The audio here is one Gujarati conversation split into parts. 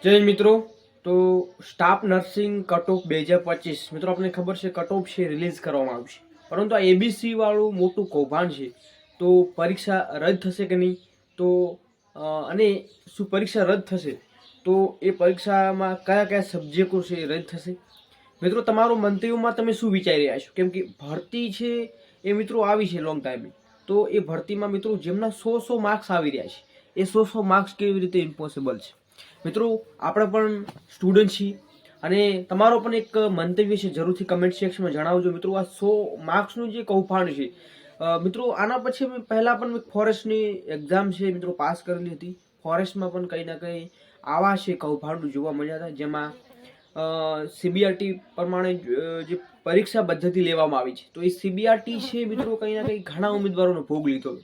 જય મિત્રો, તો સ્ટાફ નર્સિંગ કટ ઓફ 2025 મિત્રો આપણને ખબર છે કટ ઓફ છે રિલીઝ કરવામાં આવશે, પરંતુ આ એબીસી વાળું મોટું કૌભાંડ છે. તો પરીક્ષા રદ થશે કે નહીં, તો અને શું પરીક્ષા રદ થશે તો એ પરીક્ષામાં કયા કયા સબ્જેક્ટો છે એ રદ થશે. મિત્રો તમારું મંતવ્યમાં તમે શું વિચારી રહ્યા છો, કેમ કે ભરતી છે એ મિત્રો આવી છે લોંગ ટાઈમે, તો એ ભરતીમાં મિત્રો જેમના 100 માર્ક્સ આવી રહ્યા છે એ 100 માર્ક્સ કેવી રીતે ઇમ્પોસિબલ છે. મિત્રો આપણે પણ સ્ટુડન્ટ છીએ અને તમારો પણ એક મંતવ્ય છે, જરૂરથી કમેન્ટ સેક્શનમાં જણાવજો. મિત્રો આ 100 માર્ક્સનું જે કૌભાંડ છે, મિત્રો આના પછી મેં પહેલાં પણ ફોરેસ્ટની એક્ઝામ છે મિત્રો પાસ કરેલી હતી. ફોરેસ્ટમાં પણ કંઈ ના કંઈ આવા છે કૌભાંડ જોવા મળ્યા હતા, જેમાં સીબીઆરટી પ્રમાણે જે પરીક્ષા પદ્ધતિ લેવામાં આવી છે, તો એ સીબીઆરટી છે મિત્રો કંઈ ના કંઈ ઘણા ઉમેદવારોનો ભોગ લીધો.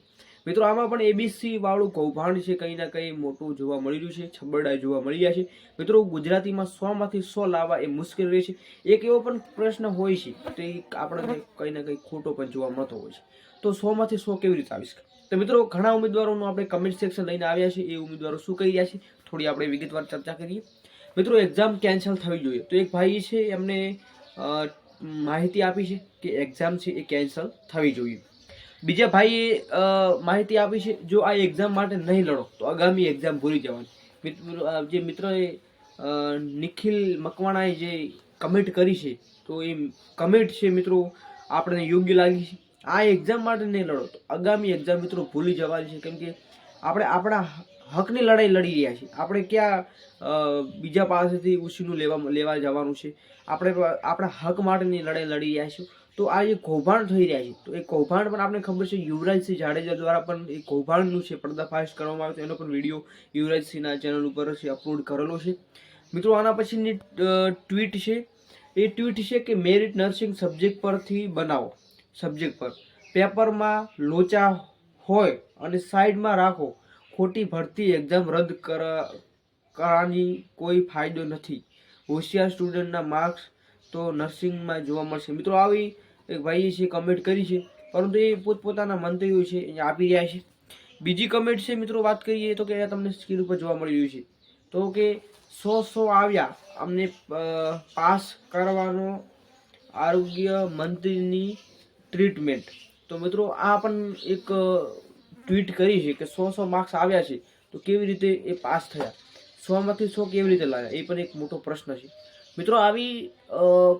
મિત્રો આમાં પણ એબીસી વાળું કૌભાંડ છે કંઈ ના કંઈ મોટું જોવા મળી રહ્યું છે, છબરડા જોવા મળી રહ્યા છે. મિત્રો ગુજરાતીમાં 100માંથી 100 લાવવા એ મુશ્કેલ રહે છે. એક એવો પણ પ્રશ્ન હોય છે તો એ આપણને કંઈ ના કંઈ ખોટો પણ જોવા મળતો હોય છે, તો 100માંથી 100 કેવી રીતે આવી શકે. તો મિત્રો ઘણા ઉમેદવારોનું આપણે કમેન્ટ સેક્શન લઈને આવ્યા છે, એ ઉમેદવારો શું કહી રહ્યા છે થોડી આપણે વિગતવાર ચર્ચા કરીએ. મિત્રો એક્ઝામ કેન્સલ થવી જોઈએ, તો એક ભાઈ છે એમને માહિતી આપી છે કે એક્ઝામ છે એ કેન્સલ થવી જોઈએ. બીજા ભાઈએ માહિતી આપી છે જો આ એક્ઝામ માટે નહીં લડો તો આગામી એક્ઝામ ભૂલી જવાની. જે મિત્રોએ નિખિલ મકવાણાએ જે કમેન્ટ કરી છે, તો એ કમેન્ટ છે મિત્રો આપણને યોગ્ય લાગી છે. આ એક્ઝામ માટે નહીં લડો તો આગામી એક્ઝામ મિત્રો ભૂલી જવાની છે, કેમ કે આપણે આપણા હકની લડાઈ લડી રહ્યા છીએ. આપણે ક્યાં બીજા પાસેથી ઉછીનું લેવા જવાનું છે, આપણે આપણા હક માટેની લડાઈ લડી રહ્યા છીએ. તો આ જે કૌભાંડ થઈ રહ્યા છે, તો એ કૌભાંડ પણ આપણે ખબર છે યુવરાજસિંહ જાડેજા દ્વારા પણ એ કૌભાંડનું છે પર્દાફાશ કરવામાં આવ્યો છે. એનો પણ વિડીયો યુવરાજસિંહના ચેનલ ઉપર છે અપલોડ કરેલો છે. મિત્રો આના પછીની ટ્વીટ છે, એ ટ્વીટ છે કે મેરિટ નર્સિંગ સબ્જેક્ટ પરથી બનાવો, સબ્જેક્ટ પર પેપરમાં લોચા હોય અને સાઈડમાં રાખો. ખોટી ભરતી એક્ઝામ રદ કરવાની કોઈ ફાયદો નથી. હોશિયાર સ્ટુડન્ટના માર્ક્સ તો નર્સિંગમાં જોવા મળશે. મિત્રો આવી એક ભાઈએ છે કમેન્ટ કરી છે, પરંતુ એ પોતપોતાના મંતવ્યો છે એ આપી રહ્યા છે. બીજી કમેન્ટ છે મિત્રો વાત કરીએ તો કે અહીંયા તમને સ્ક્રીન ઉપર જોવા મળી રહ્યું છે, તો કે 100 આવ્યા અમને પાસ કરવાનો આરોગ્ય મંત્રીની ટ્રીટમેન્ટ. તો મિત્રો આ પણ એક ટ્વીટ કરી છે કે 100 માર્ક્સ આવ્યા છે તો કેવી રીતે એ પાસ થયા, 100માંથી 100 કેવી રીતે લાવ્યા, એ પણ એક મોટો પ્રશ્ન છે. મિત્રો આવી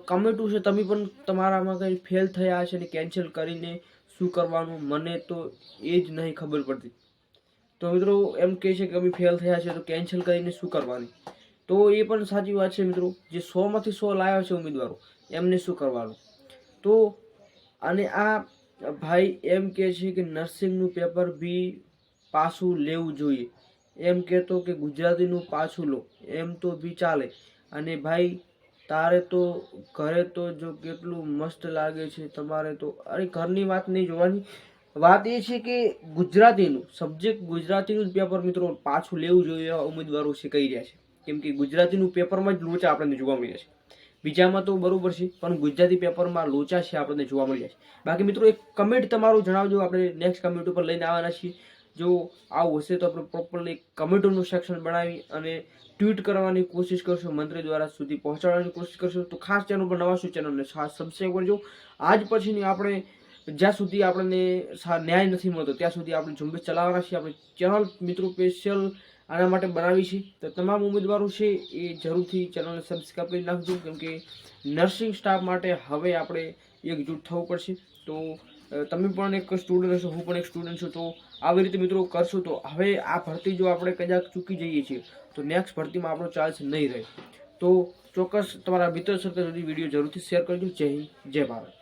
કમેન્ટો છે, તમે પણ તમારામાં કંઈ ફેલ થયા છે ને કેન્સલ કરીને શું કરવાનું મને તો એ જ નહીં ખબર પડતી. તો મિત્રો એમ કહે છે કે અમે ફેલ થયા છે તો કેન્સલ કરીને શું કરવાની, તો એ પણ સાચી વાત છે. મિત્રો જે 100માંથી 100 લાવ્યા છે ઉમેદવારો એમને શું કરવાનું. તો અને આ ભાઈ એમ કહે છે કે નર્સિંગનું પેપર બી પાછું લેવું જોઈએ, એમ કહેતો કે ગુજરાતીનું પાછું લો એમ તો બી ચાલે. અને ભાઈ તારે તો ઘરે તો જો કેટલું મસ્ત લાગે છે તમારે તો, અરે ઘરની વાત નહીં જોવાની, વાત એ છે કે ગુજરાતીનું સબ્જેક્ટ ગુજરાતીનું જ પેપર મિત્રો પાછું લેવું જોઈએ એવા ઉમેદવારો છે કહી રહ્યા છે. કેમ કે ગુજરાતીનું પેપરમાં જ લોચા આપણને જોવા મળ્યા છે, બીજામાં તો બરોબર છે પણ ગુજરાતી પેપરમાં લોચા છે આપણને જોવા મળ્યા છે. બાકી મિત્રો એક કમેન્ટ તમારું જણાવજો, આપણે નેક્સ્ટ કમેન્ટ ઉપર લઈને આવવાના છીએ. જો આવું હશે તો આપણે પ્રોપરલી કમેન્ટોનું સેક્શન બનાવી અને ટ્વીટ કરવાની કોશિશ કરશો, મંત્રી દ્વારા સુધી પહોંચાડવાની કોશિશ કરશો. તો ખાસ ચેનલ પર નવા છો ચેનલને ખાસ સબસ્ક્રાઈબ કરજો. આજ પછીની આપણે જ્યાં સુધી આપણને ન્યાય નથી મળતો ત્યાં સુધી આપણે ઝુંબેશ ચલાવવાના છીએ. આપણે ચેનલ મિત્રો સ્પેશિયલ આના માટે બનાવી છે, તો તમામ ઉમેદવારો છે એ જરૂરથી ચેનલને સબસ્ક્રાઈબ કરી નાખજો, કેમ કે નર્સિંગ સ્ટાફ માટે હવે આપણે એકજૂટ થવું પડશે. તો તમે પણ એક સ્ટુડન્ટ હશો, હું પણ એક સ્ટુડન્ટ છું, તો આવી રીતે મિત્રો કરશું તો હવે આ ભરતી જો આપણે કદાચ ચૂકી જઈએ છીએ તો નેક્સ્ટ ભરતીમાં આપણો ચાન્સ નહીં રહે. તો ચોક્કસ તમારા મિત્ર સાથે સુધી વિડીયો જરૂરથી શેર કરજો. જય હિન્દ, જય ભારત.